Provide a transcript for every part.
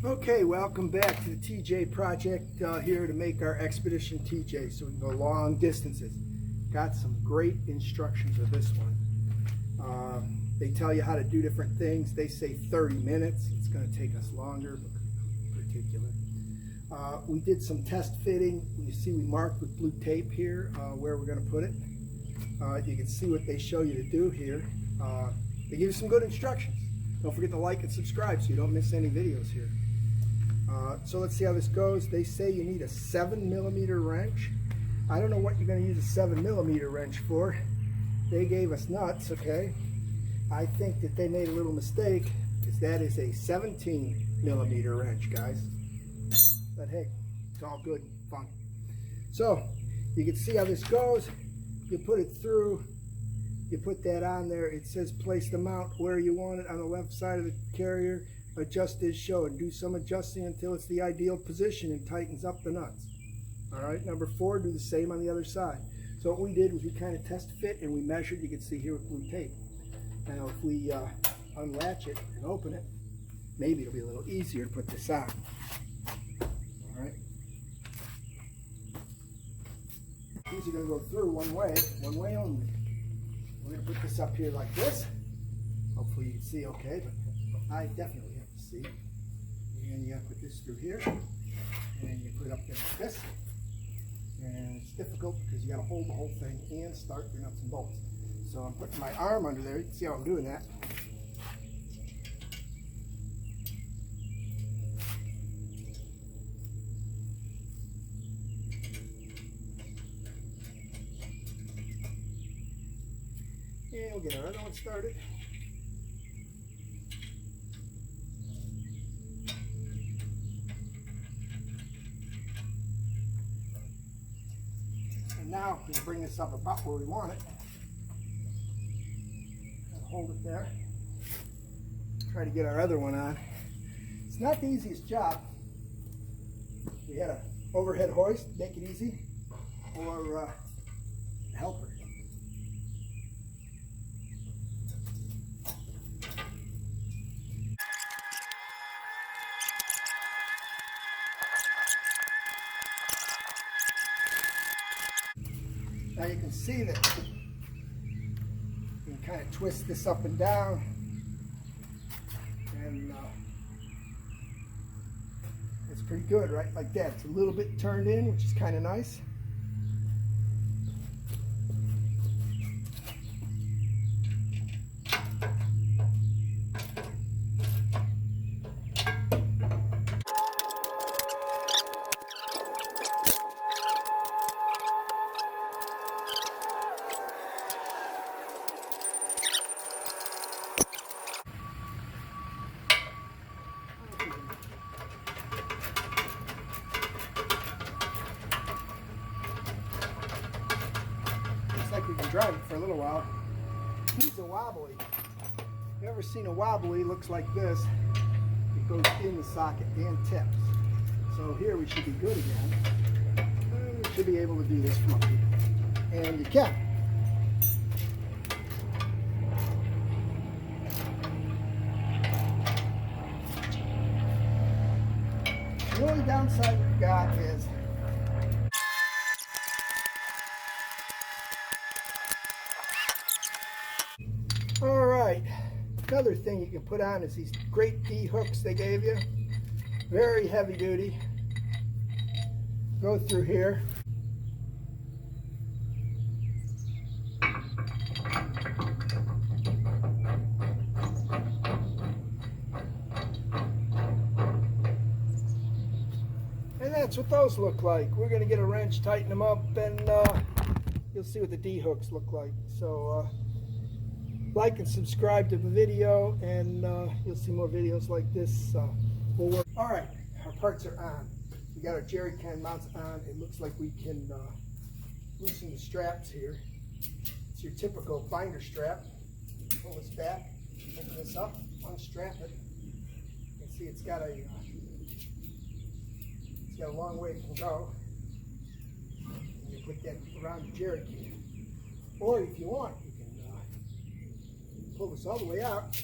Okay, welcome back to the TJ project here to make our Expedition TJ so we can go long distances. Got some great instructions with this one. They tell you how to do different things. They say 30 minutes. It's going to take us longer, but particular. We did some test fitting. You see we marked with blue tape here where we're going to put it. You can see what they show you to do here. They give you some good instructions. Don't forget to like and subscribe so you don't miss any videos here. So let's see how this goes. They say you need a 7mm wrench. I don't know what you're going to use a 7mm wrench for. They gave us nuts, okay? I think that they made a little mistake because that is a 17mm wrench, guys. But hey, it's all good fun. So you can see how this goes. You put it through. You put that on there. It says place the mount where you want it on the left side of the carrier. Adjust as shown. Do some adjusting until it's the ideal position and tightens up the nuts. All right, number 4, do the same on the other side. So what we did was we kind of test fit and we measured. You can see here with blue tape. Now if we unlatch it and open it, maybe it'll be a little easier to put this on. All right. These are going to go through one way only. We're going to put this up here like this. Hopefully you can see okay, but I definitely have to see. And you got to put this through here, and you put it up there like this. And it's difficult because you got to hold the whole thing and start your nuts and bolts. So I'm putting my arm under there. You can see how I'm doing that. And we'll get our other one started. And now we bring this up about where we want it. And hold it there. Try to get our other one on. It's not the easiest job. We had an overhead hoist, make it easy, or a helper. Now you can see that you can kind of twist this up and down, and it's pretty good, right? Like that. It's a little bit turned in, which is kind of nice. Like we can drive it for a little while. It's a wobbly. You ever seen a wobbly? Looks like this. It goes in the socket and tips. So here we should be good again. And we should be able to do this from up here. And you can. The only downside we've got is all right, another thing you can put on is these great D hooks they gave you. Very heavy duty. Go through here. And that's what those look like. We're going to get a wrench, tighten them up, and you'll see what the D hooks look like. So like and subscribe to the video, and you'll see more videos like this. We'll work. All right, our parts are on. We got our jerry can mounts on. It looks like we can loosen the straps here. It's your typical binder strap. Pull this back, open this up, unstrap it. You can see it's got a long way it can go. And you put that around the jerry can. Or if you want, you can pull this all the way out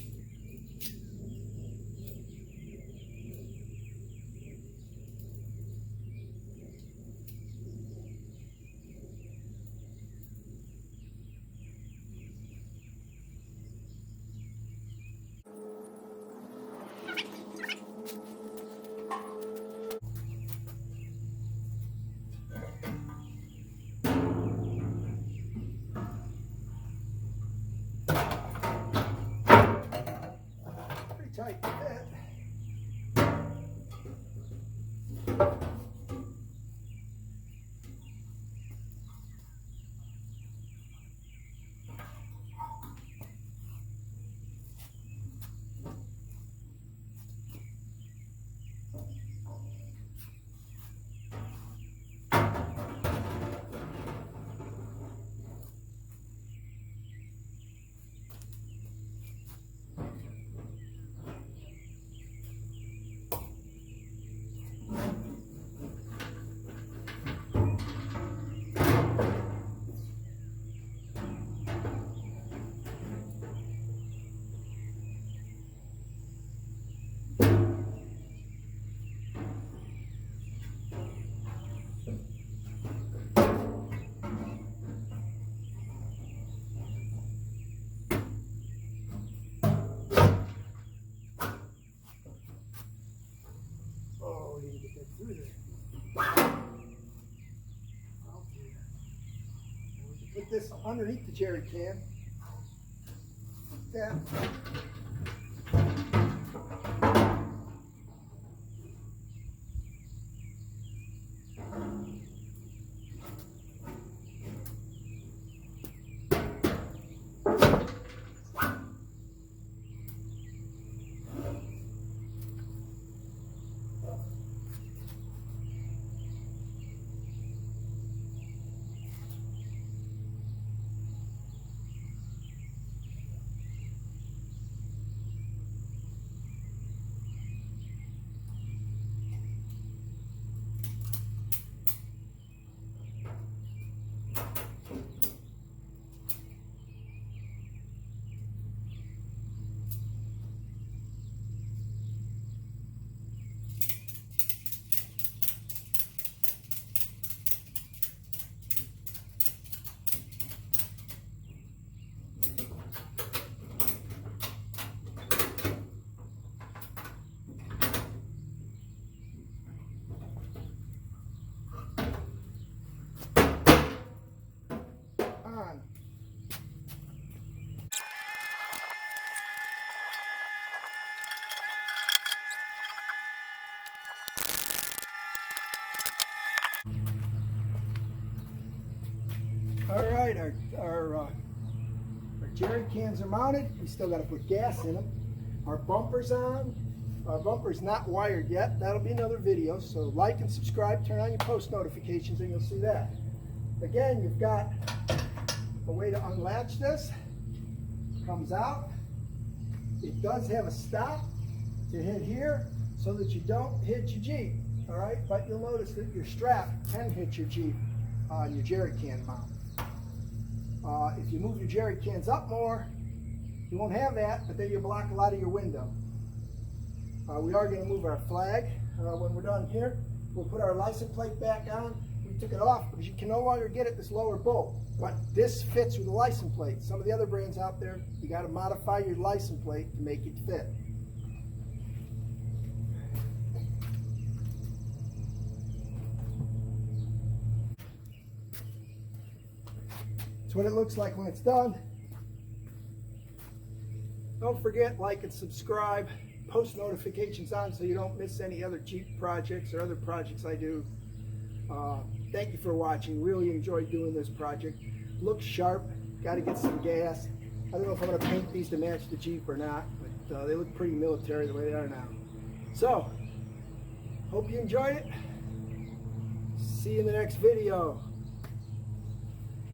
Through there. Okay. Put this underneath the jerry can. Like that. On. All right, our jerry cans are mounted. We still got to put gas in them. Our bumper's on. Our bumper's not wired yet. That'll be another video. So like and subscribe, turn on your post notifications, and you'll see that. Again, you've got a way to unlatch this. Comes out. It does have a stop to hit here so that you don't hit your Jeep. All right, but you'll notice that your strap can hit your Jeep on your jerry can mount. If you move your jerry cans up more, you won't have that, but then you block a lot of your window. We are going to move our flag when we're done here. We'll put our license plate back on. We took it off because you can no longer get it this lower bolt, but this fits with the license plate. Some of the other brands out there, you got to modify your license plate to make it fit. That's what it looks like when it's done. Don't forget, like and subscribe, post notifications on so you don't miss any other Jeep projects or other projects I do. Thank you for watching. Really enjoyed doing this project. Looks sharp. Got to get some gas. I don't know if I'm going to paint these to match the Jeep or not, but they look pretty military the way they are now. So, hope you enjoyed it. See you in the next video.